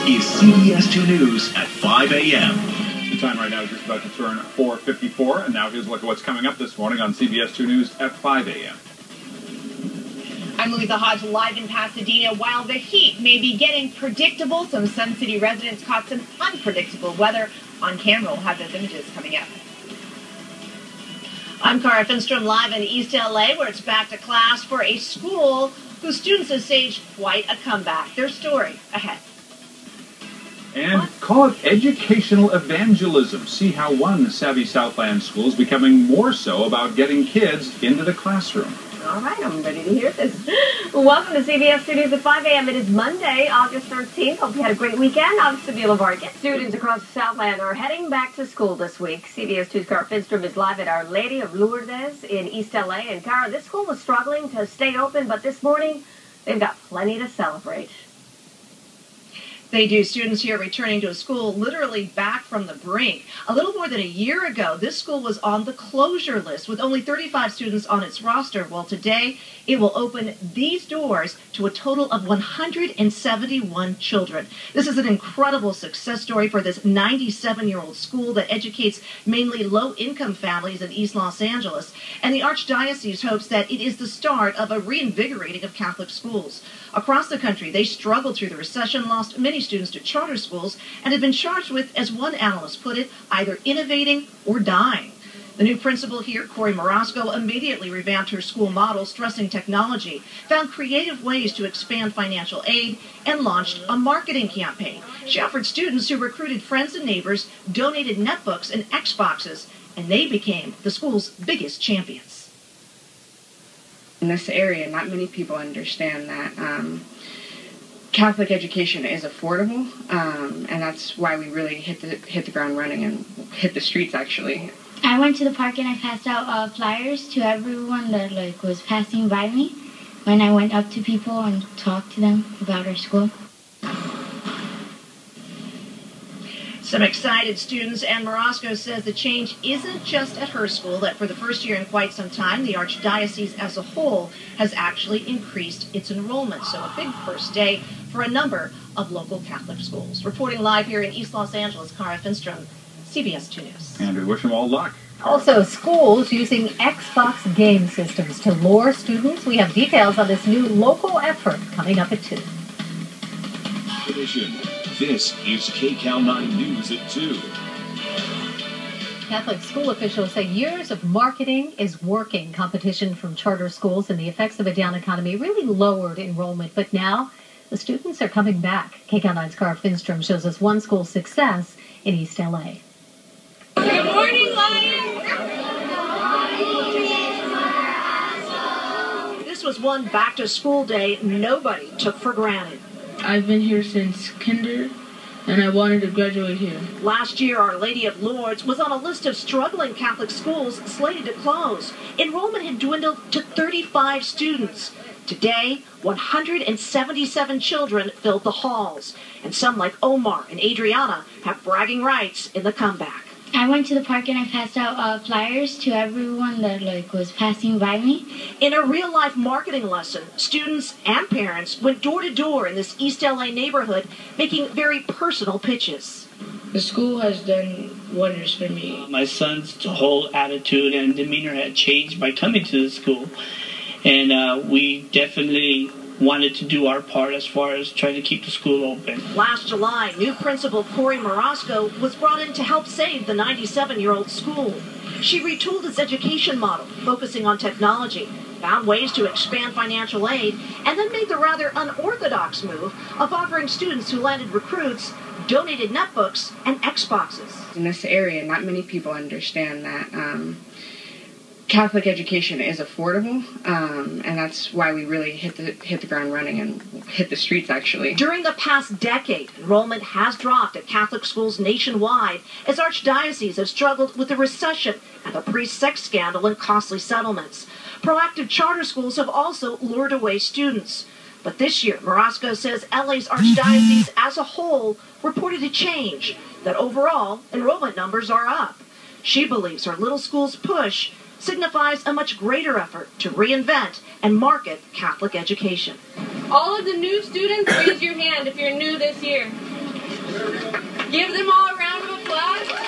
is CBS 2 News at 5 a.m. The time right now is just about to turn 4:54, and now here's a look at what's coming up this morning on CBS 2 News at 5 a.m. I'm Louisa Hodge, live in Pasadena. While the heat may be getting predictable, some Sun City residents caught some unpredictable weather on camera. We'll have those images coming up. I'm Cara Finstrom, live in East LA, where it's back to class for a school whose students have staged quite a comeback. Their story ahead. And call it educational evangelism. See how one savvy Southland school is becoming more so about getting kids into the classroom. All right, I'm ready to hear this. Welcome to CBS 2 News at 5 a.m. It is Monday, August 13th. Hope you had a great weekend. I'm Sabila Vargas. Students across Southland are heading back to school this week. CBS 2's Cara Finstrom is live at Our Lady of Lourdes in East LA. And Cara, this school was struggling to stay open, but this morning they've got plenty to celebrate. They do. Students here returning to a school literally back from the brink. A little more than a year ago, this school was on the closure list with only 35 students on its roster. Well, today it will open these doors to a total of 171 children. This is an incredible success story for this 97-year-old school that educates mainly low-income families in East Los Angeles. And the Archdiocese hopes that it is the start of a reinvigorating of Catholic schools. Across the country, they struggled through the recession, lost many students to charter schools, and have been charged with, as one analyst put it, either innovating or dying. The new principal here, Corey Morosco, immediately revamped her school model, stressing technology, found creative ways to expand financial aid, and launched a marketing campaign. She offered students who recruited friends and neighbors, donated netbooks and Xboxes, and they became the school's biggest champions. In this area, not many people understand that Catholic education is affordable, and that's why we really hit the ground running and hit the streets, actually. I went to the park and I passed out flyers to everyone that was passing by me when I went up to people and talked to them about our school. Some excited students, and Morosco says the change isn't just at her school, that for the first year in quite some time, the Archdiocese as a whole has actually increased its enrollment. So a big first day for a number of local Catholic schools. Reporting live here in East Los Angeles, Cara Finstrom, CBS 2 News. And we wish them all luck. Also, schools using Xbox game systems to lure students. We have details on this new local effort coming up at 2. This is KCAL 9 News at 2. Catholic school officials say years of marketing is working. Competition from charter schools and the effects of a down economy really lowered enrollment. But now the students are coming back. KCAL 9's Cara Finstrom shows us one school's success in East LA. Good morning, Lions! This was one back-to-school day nobody took for granted. I've been here since kinder, and I wanted to graduate here. Last year, Our Lady of Lourdes was on a list of struggling Catholic schools slated to close. Enrollment had dwindled to 35 students. Today, 177 children filled the halls, and some like Omar and Adriana have bragging rights in the comeback. I went to the park and I passed out flyers to everyone that was passing by me. In a real-life marketing lesson, students and parents went door to door in this East LA neighborhood, making very personal pitches. The school has done wonders for me. My son's whole attitude and demeanor had changed by coming to the school, and we definitely wanted to do our part as far as trying to keep the school open. Last July, new principal Corey Morosco was brought in to help save the 97-year-old school. She retooled its education model, focusing on technology, found ways to expand financial aid, and then made the rather unorthodox move of offering students who landed recruits donated netbooks and Xboxes. In this area, not many people understand that Catholic education is affordable, and that's why we really hit the ground running and hit the streets, actually. During the past decade, enrollment has dropped at Catholic schools nationwide as archdioceses have struggled with the recession and the priest-sex scandal and costly settlements. Proactive charter schools have also lured away students. But this year, Morosco says LA's archdiocese as a whole reported a change, that overall enrollment numbers are up. She believes her little school's push signifies a much greater effort to reinvent and market Catholic education. All of the new students, raise your hand if you're new this year. Give them all a round of applause.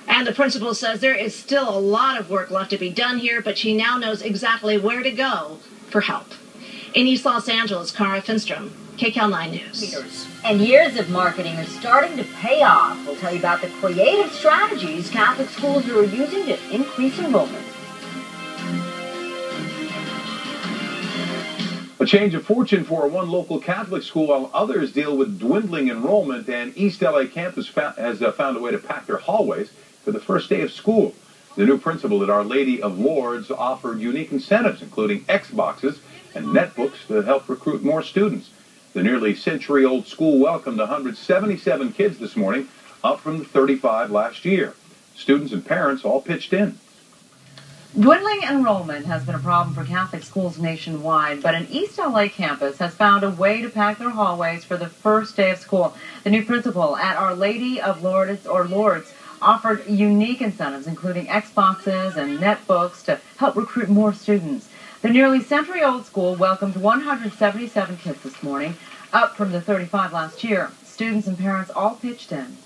And the principal says there is still a lot of work left to be done here, but she now knows exactly where to go for help. In East Los Angeles, Cara Finstrom, KCAL 9 News. And years of marketing are starting to pay off. We'll tell you about the creative strategies Catholic schools are using to increase enrollment. A change of fortune for one local Catholic school while others deal with dwindling enrollment, and East LA campus has found a way to pack their hallways for the first day of school. The new principal at Our Lady of Lourdes offered unique incentives, including Xboxes and netbooks to help recruit more students. The nearly century-old school welcomed 177 kids this morning, up from the 35 last year. Students and parents all pitched in. Dwindling enrollment has been a problem for Catholic schools nationwide, but an East LA campus has found a way to pack their hallways for the first day of school. The new principal at Our Lady of Lourdes, offered unique incentives, including Xboxes and netbooks to help recruit more students. The nearly century-old school welcomed 177 kids this morning, up from the 35 last year. Students and parents all pitched in.